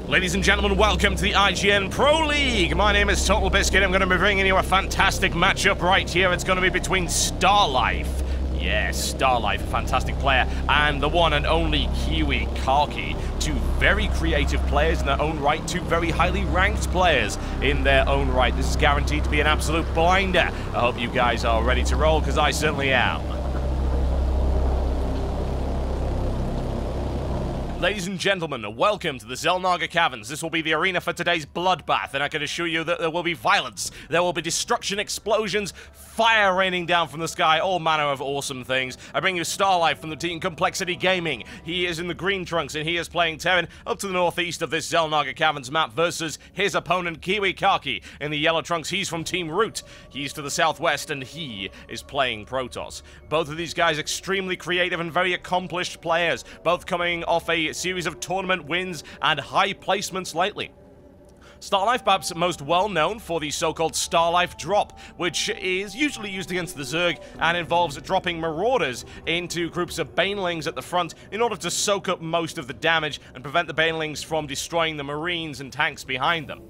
Ladies and gentlemen, welcome to the IGN Pro League. My name is Total Biscuit. I'm going to be bringing you a fantastic matchup right here. It's going to be between StarLife. Yes, StarLife, a fantastic player, and the one and only KiwiKaKi. Two very creative players in their own right, two very highly ranked players in their own right. This is guaranteed to be an absolute blinder. I hope you guys are ready to roll, because I certainly am. Ladies and gentlemen, welcome to the Xel'Naga Caverns. This will be the arena for today's bloodbath, and I can assure you that there will be violence, there will be destruction, explosions, fire raining down from the sky, all manner of awesome things. I bring you StarLife from the team Complexity Gaming. He is in the green trunks, and he is playing Terran up to the northeast of this Xel'Naga Caverns map versus his opponent KiwiKaKi. In the yellow trunks, he's from Team Root. He's to the southwest, and he is playing Protoss. Both of these guys extremely creative and very accomplished players, both coming off a series of tournament wins and high placements lately. StarLife perhaps most well known for the so-called StarLife drop, which is usually used against the Zerg and involves dropping Marauders into groups of Banelings at the front in order to soak up most of the damage and prevent the Banelings from destroying the Marines and tanks behind them.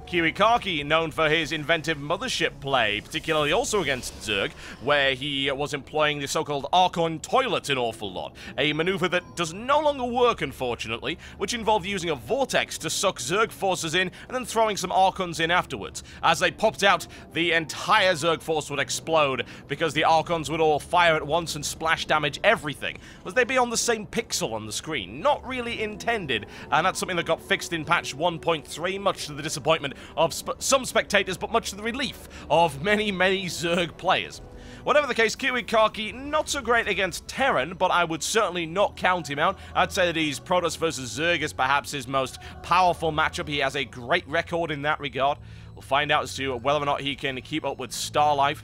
KiwiKaKi, known for his inventive mothership play, particularly also against Zerg, where he was employing the so-called Archon Toilet an awful lot, a maneuver that does no longer work, unfortunately, which involved using a vortex to suck Zerg forces in and then throwing some Archons in afterwards. As they popped out, the entire Zerg force would explode because the Archons would all fire at once and splash damage everything, as they'd be on the same pixel on the screen. Not really intended, and that's something that got fixed in patch 1.3, much to the disappointment of some spectators, but much to the relief of many Zerg players. Whatever the case, KiwiKaKi not so great against Terran, but I would certainly not count him out. I'd say that he's Protoss versus Zerg is perhaps his most powerful matchup. He has a great record in that regard. We'll find out as to whether or not he can keep up with StarLife.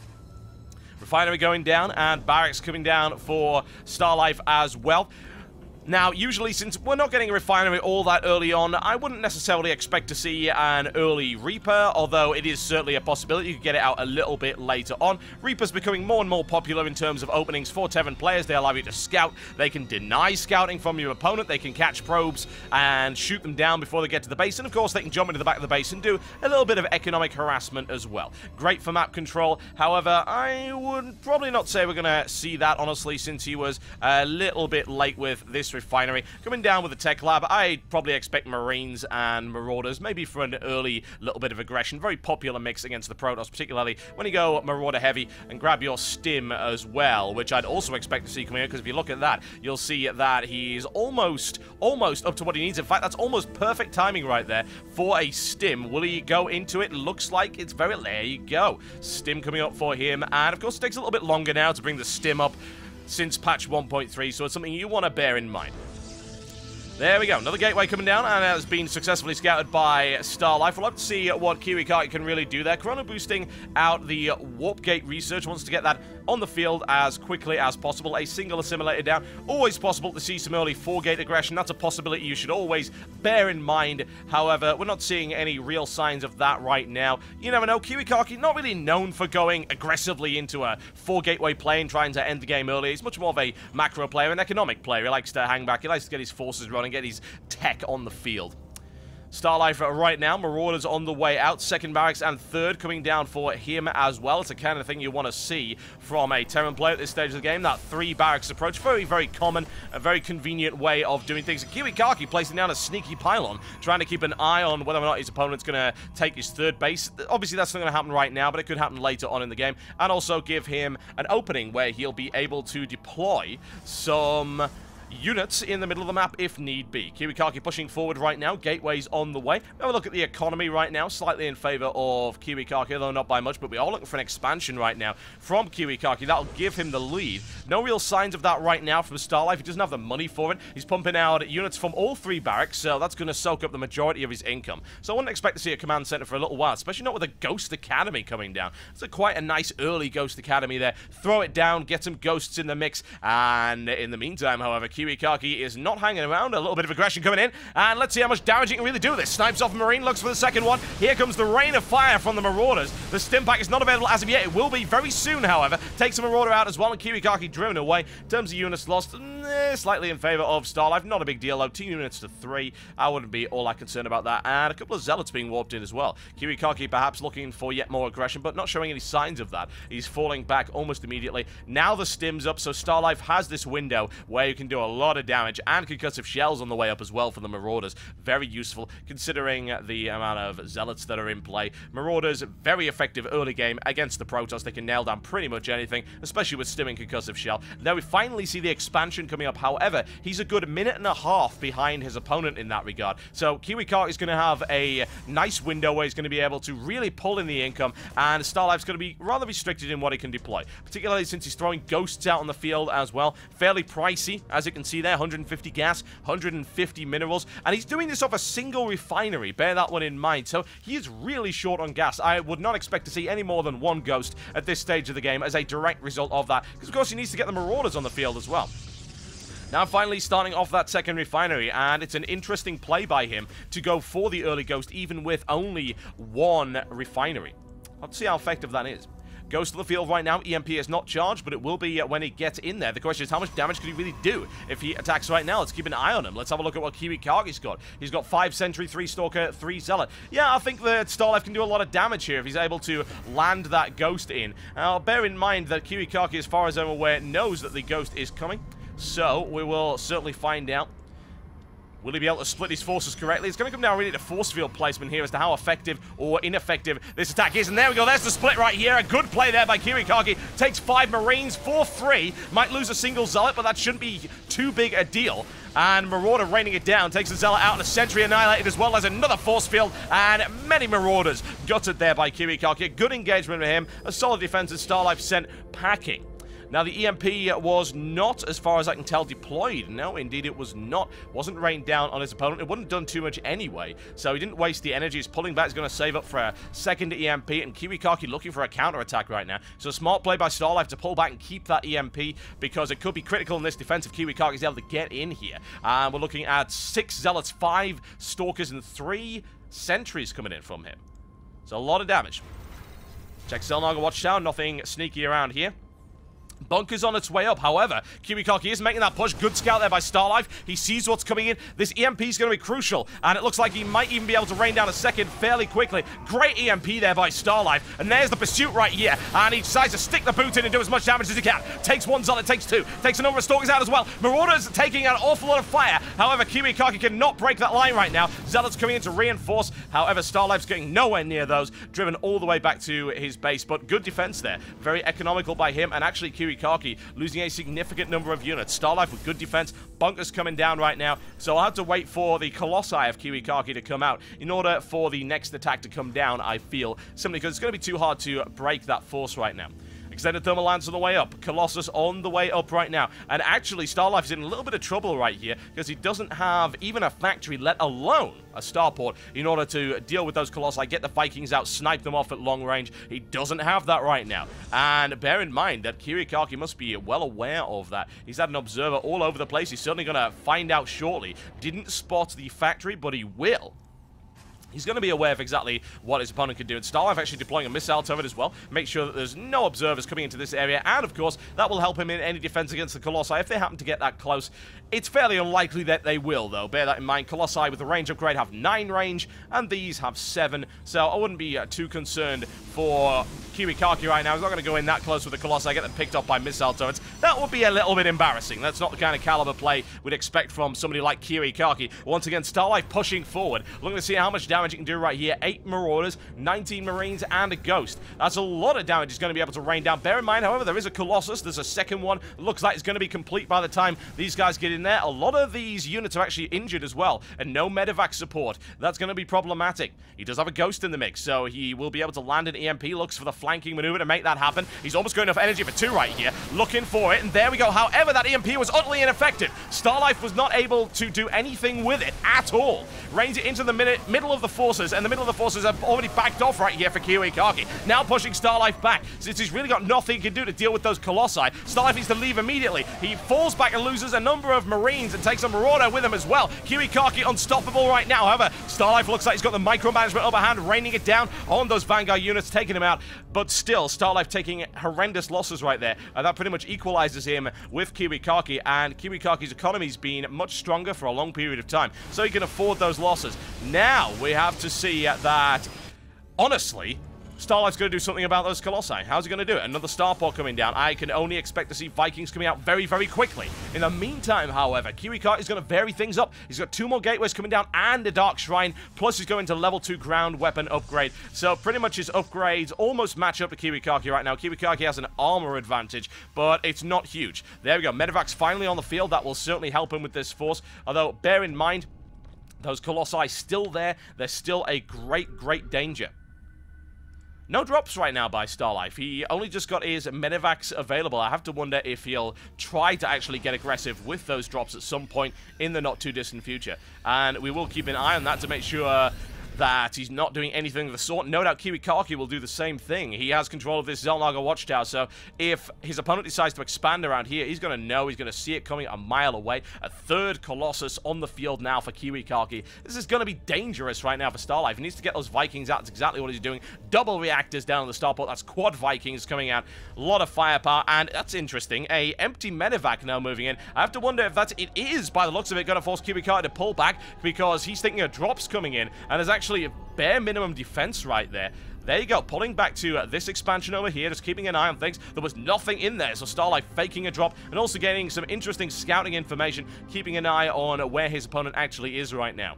Refinery going down, and Barracks coming down for StarLife as well. Now, usually, since we're not getting a refinery all that early on, I wouldn't necessarily expect to see an early Reaper, although it is certainly a possibility you could get it out a little bit later on. Reaper's becoming more and more popular in terms of openings for Terran players. They allow you to scout, they can deny scouting from your opponent, they can catch probes and shoot them down before they get to the base, and of course they can jump into the back of the base and do a little bit of economic harassment as well. Great for map control, however, I would probably not say we're going to see that, honestly, since he was a little bit late with this refinery. Coming down with the tech lab, I'd probably expect Marines and Marauders, maybe for an early little bit of aggression. Very popular mix against the Protoss, particularly when you go Marauder heavy and grab your Stim as well, which I'd also expect to see coming in, because if you look at that, you'll see that he's almost up to what he needs. In fact, that's almost perfect timing right there for a Stim. Will he go into it? Looks like it's very... There you go. Stim coming up for him, and of course it takes a little bit longer now to bring the Stim up since patch 1.3, so it's something you want to bear in mind. There we go, another gateway coming down, and it has been successfully scouted by StarLife. We'll have to see what KiwiKaKi can really do there. Chrono boosting out the warp gate research, wants to get that on the field as quickly as possible. A single assimilator down, always possible to see some early 4-gate aggression. That's a possibility you should always bear in mind. However, we're not seeing any real signs of that right now. You never know, KiwiKaKi not really known for going aggressively into a 4-gateway play and trying to end the game early. He's much more of a macro player, an economic player. He likes to hang back, he likes to get his forces running, and get his tech on the field. StarLife right now, Marauders on the way out, second barracks and third coming down for him as well. It's the kind of thing you want to see from a Terran player at this stage of the game, that 3 barracks approach. Very common, a very convenient way of doing things. KiwiKaKi placing down a sneaky pylon, trying to keep an eye on whether or not his opponent's going to take his third base. Obviously, that's not going to happen right now, but it could happen later on in the game, and also give him an opening where he'll be able to deploy some units in the middle of the map if need be. KiwiKaKi pushing forward right now. Gateways on the way. Have a look at the economy right now. Slightly in favor of KiwiKaKi, though not by much, but we are looking for an expansion right now from KiwiKaKi. That'll give him the lead. No real signs of that right now from StarLife. He doesn't have the money for it. He's pumping out units from all 3 barracks, so that's going to soak up the majority of his income. So I wouldn't expect to see a command center for a little while, especially not with a Ghost Academy coming down. It's quite a nice early Ghost Academy there. Throw it down, get some ghosts in the mix, and in the meantime, however, KiWiKaKi is not hanging around. A little bit of aggression coming in, and let's see how much damage he can really do this. Snipes off Marine, looks for the second one. Here comes the rain of fire from the Marauders. The stim pack is not available as of yet. It will be very soon, however. Takes the Marauder out as well, and KiWiKaKi driven away. In terms of units lost, slightly in favor of StarLife. Not a big deal, though. 2 units to 3. I wouldn't be all that concerned about that. And a couple of Zealots being warped in as well. KiWiKaKi perhaps looking for yet more aggression, but not showing any signs of that. He's falling back almost immediately. Now the stim's up, so StarLife has this window where you can do a lot of damage, and concussive shells on the way up as well for the Marauders. Very useful, considering the amount of Zealots that are in play. Marauders, very effective early game against the Protoss. They can nail down pretty much anything, especially with stimming concussive shell. Now we finally see the expansion coming up. However, he's a good minute and a half behind his opponent in that regard. So KiWiKaKi is going to have a nice window where he's going to be able to really pull in the income, and StarLife's going to be rather restricted in what he can deploy, particularly since he's throwing ghosts out on the field as well. Fairly pricey, as you can see there. 150 gas, 150 minerals, and he's doing this off a single refinery. Bear that one in mind. So he is really short on gas. I would not expect to see any more than 1 ghost at this stage of the game as a direct result of that, because of course he needs to get the Marauders on the field as well. Now finally starting off that second refinery, and it's an interesting play by him to go for the early ghost even with only 1 refinery. Let's see how effective that is. Goes to the field right now. EMP is not charged, but it will be when he gets in there. The question is, how much damage could he really do if he attacks right now? Let's keep an eye on him. Let's have a look at what KiWiKaKi's got. He's got 5 Sentry, 3 Stalker, 3 Zealot. Yeah, I think that StarLife can do a lot of damage here if he's able to land that Ghost in. Now, bear in mind that KiWiKaKi, as far as I'm aware, knows that the Ghost is coming. So, we will certainly find out. Will he be able to split his forces correctly? It's going to come down really to force field placement here as to how effective or ineffective this attack is. And there we go. There's the split right here. A good play there by KiWiKaKi. Takes 5 Marines, 4-3. Might lose a single Zealot, but that shouldn't be too big a deal. And Marauder raining it down. Takes the Zealot out and a Sentry annihilated, as well as another force field. And many Marauders gutted there by KiWiKaKi. A good engagement with him. A solid defense as StarLife sent packing. Now, the EMP was not, as far as I can tell, deployed. No, indeed, it was not. Wasn't rained down on his opponent. It wouldn't have done too much anyway, so he didn't waste the energy. He's pulling back. He's going to save up for a second EMP, and KiWiKaKi looking for a counterattack right now. So, a smart play by StarLife to pull back and keep that EMP, because it could be critical in this defense if KiWiKaKi is able to get in here. And we're looking at 6 Zealots, 5 Stalkers, and 3 Sentries coming in from him. So, a lot of damage. Check Xel'Naga Watchtower. Nothing sneaky around here. Bunker's on its way up. However, KiWiKaKi is making that push. Good scout there by StarLife. He sees what's coming in. This EMP is going to be crucial, and it looks like he might even be able to rain down a second fairly quickly. Great EMP there by StarLife, and there's the pursuit right here, and he decides to stick the boot in and do as much damage as he can. Takes 1 Zealot, takes 2, takes a number of Stalkers out as well. Marauders taking an awful lot of fire. However, KiWiKaKi cannot break that line right now. Zealots coming in to reinforce. However, StarLife's getting nowhere near those, driven all the way back to his base, but good defense there. Very economical by him, and actually KiWiKaKi losing a significant number of units. StarLife with good defense. Bunkers coming down right now. So I'll have to wait for the Colossi of KiWiKaKi to come out in order for the next attack to come down, I feel. Simply because it's going to be too hard to break that force right now. Extended Thermal Lance on the way up. Colossus on the way up right now. And actually, StarLife is in a little bit of trouble right here because he doesn't have even a factory, let alone a starport, in order to deal with those Colossi, get the Vikings out, snipe them off at long range. He doesn't have that right now. And bear in mind that KiWiKaKi must be well aware of that. He's had an observer all over the place. He's certainly going to find out shortly. Didn't spot the factory, but he will. He's going to be aware of exactly what his opponent can do. And StarLife actually deploying a missile turret as well. Make sure that there's no observers coming into this area. And, of course, that will help him in any defense against the Colossi if they happen to get that close. It's fairly unlikely that they will, though. Bear that in mind. Colossi with the range upgrade have 9 range, and these have 7. So I wouldn't be too concerned for KiWiKaKi right now. He's not going to go in that close with the Colossi, get them picked up by missile turrets. That would be a little bit embarrassing. That's not the kind of caliber play we'd expect from somebody like KiWiKaKi. Once again, StarLife pushing forward. Looking to see how much damage he can do right here. 8 Marauders, 19 Marines, and a Ghost. That's a lot of damage he's going to be able to rain down. Bear in mind, however, there is a Colossus. There's a second one. Looks like it's going to be complete by the time these guys get in there. A lot of these units are actually injured as well, and no medevac support. That's going to be problematic. He does have a Ghost in the mix, so he will be able to land an EMP. Looks for the flanking maneuver to make that happen. He's almost got enough energy for 2 right here. Looking for it, and there we go. However, that EMP was utterly ineffective. StarLife was not able to do anything with it at all. Rains it into the middle of the forces, and the middle of the forces have already backed off right here for KiWiKaKi. Now pushing StarLife back, since he's really got nothing he can do to deal with those Colossi. StarLife needs to leave immediately. He falls back and loses a number of of Marines and takes a Marauder with him as well. KiWiKaKi unstoppable right now. However, StarLife looks like he's got the micromanagement upper hand, raining it down on those Vanguard units, taking him out. But still, StarLife taking horrendous losses right there. That pretty much equalizes him with KiWiKaKi, and KiWiKaKi's economy's been much stronger for a long period of time, so he can afford those losses. Now, we have to see that, honestly, StarLife's going to do something about those Colossi. How's he going to do it? Another starport coming down. I can only expect to see Vikings coming out very, very quickly. In the meantime, however, KiWiKaKi is going to vary things up. He's got 2 more gateways coming down and a Dark Shrine, plus he's going to level 2 ground weapon upgrade. So pretty much his upgrades almost match up to KiWiKaKi right now. KiWiKaKi has an armor advantage, but it's not huge. There we go. Medevac's finally on the field. That will certainly help him with this force. Although, bear in mind, those Colossi still there. They're still a great, great danger. No drops right now by StarLife. He only just got his Medevacs available. I have to wonder if he'll try to actually get aggressive with those drops at some point in the not-too-distant future. And we will keep an eye on that to make sure that he's not doing anything of the sort. No doubt KiWiKaKi will do the same thing. He has control of this Xel'Naga Watchtower, so if his opponent decides to expand around here, he's going to know, he's going to see it coming a mile away. A third Colossus on the field now for KiWiKaKi. This is going to be dangerous right now for StarLife. He needs to get those Vikings out. That's exactly what he's doing. Double reactors down on the starport. That's quad Vikings coming out. A lot of firepower, and that's interesting. A empty Medevac now moving in. I have to wonder if it is, by the looks of it, going to force KiWiKaKi to pull back, because he's thinking of drops coming in, and there's actually a bare minimum defense right there. There you go, pulling back to this expansion over here, just keeping an eye on things. There was nothing in there, so StarLife faking a drop, and also getting some interesting scouting information, keeping an eye on where his opponent actually is right now.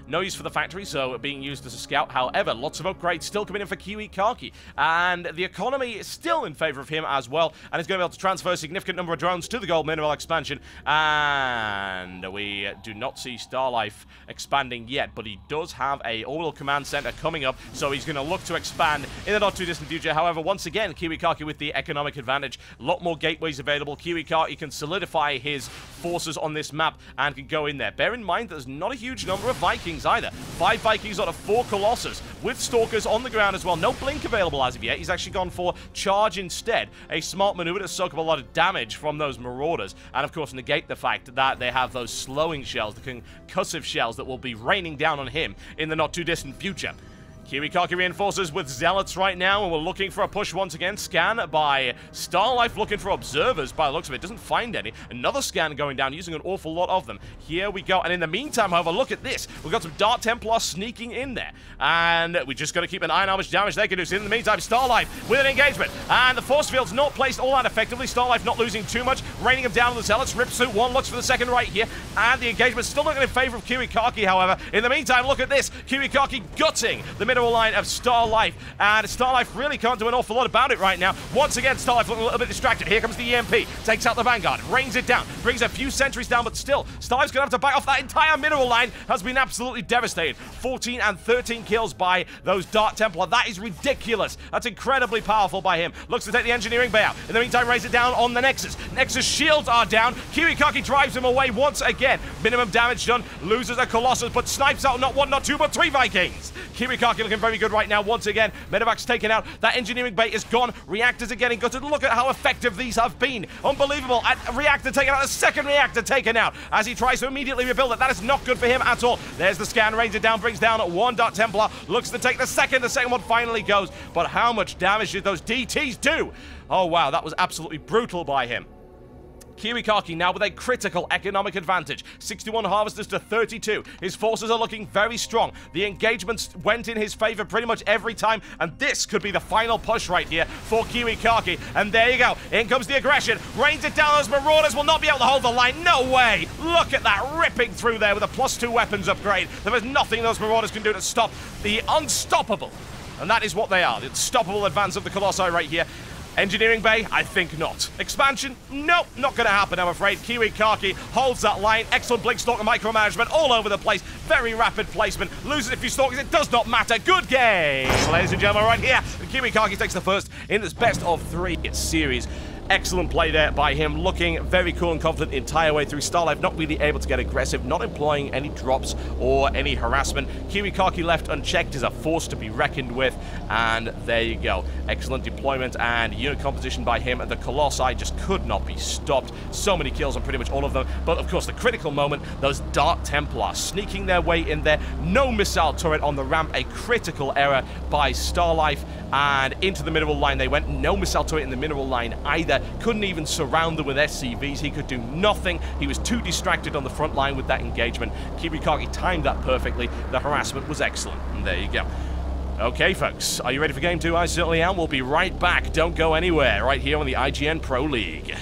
No use for the factory, so being used as a scout. However, lots of upgrades still coming in for KiWiKaKi, and the economy is still in favor of him as well, and he's going to be able to transfer a significant number of drones to the gold mineral expansion, and we do not see StarLife expanding yet, but he does have a orbital command center coming up, so he's going to look to expand in the not-too-distant future. However, once again, KiWiKaKi with the economic advantage, a lot more gateways available. KiWiKaKi can solidify his forces on this map and can go in there. Bear in mind, there's not a huge number of Vikings either. 5 Vikings out of 4 Colossus, with Stalkers on the ground as well. No blink available as of yet. He's actually gone for charge instead. A smart maneuver to soak up a lot of damage from those Marauders, and of course negate the fact that they have those slowing shells, the concussive shells that will be raining down on him in the not-too-distant future. KiWiKaKi reinforces with Zealots right now, and we're looking for a push once again. Scan by StarLife, looking for observers by the looks of it. Doesn't find any. Another scan going down, using an awful lot of them. Here we go. And in the meantime, however, look at this. We've got some Dark Templars sneaking in there. And we just got to keep an eye on how much damage they can do. So in the meantime, StarLife with an engagement. And the force field's not placed all that effectively. StarLife not losing too much. Raining them down on the Zealots. Ripsuit 1 looks for the second right here. And the engagement's still looking in favor of KiWiKaKi, however. In the meantime, look at this. KiWiKaKi gutting the middle line of StarLife, and StarLife really can't do an awful lot about it right now. Once again, StarLife looking a little bit distracted. Here comes the EMP, takes out the Vanguard, rains it down, brings a few sentries down, but still, StarLife's gonna have to back off. That entire mineral line has been absolutely devastated. 14 and 13 kills by those Dark Templar. That is ridiculous. That's incredibly powerful by him. Looks to take the engineering bay out. In the meantime, raise it down on the Nexus. Nexus shields are down. KiWiKaKi drives him away once again. Minimum damage done. Loses a Colossus, but snipes out not 1, not 2, but 3 Vikings. KiWiKaKi looking very good right now. Once again, Medevac's taken out. That engineering bay is gone. Reactors are getting gutted. Look at how effective these have been. Unbelievable. A reactor taken out. A second reactor taken out as he tries to immediately rebuild it. That is not good for him at all. There's the scan. Rains it down. Brings down 1 Dark Templar. Looks to take the second. The second one finally goes. But how much damage did those DTs do? Oh, wow. That was absolutely brutal by him. KiWiKaKi now with a critical economic advantage. 61 harvesters to 32. His forces are looking very strong. The engagements went in his favor pretty much every time, and this could be the final push right here for KiWiKaKi. And there you go. In comes the aggression. Rains it down. Those Marauders will not be able to hold the line. No way. Look at that. Ripping through there with a +2 weapons upgrade. There is nothing those Marauders can do to stop the unstoppable. And that is what they are. The unstoppable advance of the Colossi right here. Engineering bay? I think not. Expansion? Nope, not going to happen, I'm afraid. KiWiKaKi holds that line. Excellent blink stalker micromanagement all over the place. Very rapid placement. Loses a few stalkers. It does not matter. Good game, ladies and gentlemen, right here. KiWiKaKi takes the first in this best of 3 series. Excellent play there by him, looking very cool and confident the entire way through. StarLife not really able to get aggressive, not employing any drops or any harassment. KiWiKaKi left unchecked is a force to be reckoned with, and there you go. Excellent deployment and unit composition by him, and the Colossi just could not be stopped. So many kills on pretty much all of them, but of course the critical moment, those Dark Templars sneaking their way in there. No missile turret on the ramp, a critical error by StarLife, and into the mineral line they went. No missile turret in the mineral line either. Couldn't even surround them with SCVs. He could do nothing. He was too distracted on the front line with that engagement. KiWiKaKi timed that perfectly. The harassment was excellent. And there you go. Okay, folks. Are you ready for Game 2? I certainly am. We'll be right back. Don't go anywhere. Right here on the IGN Pro League.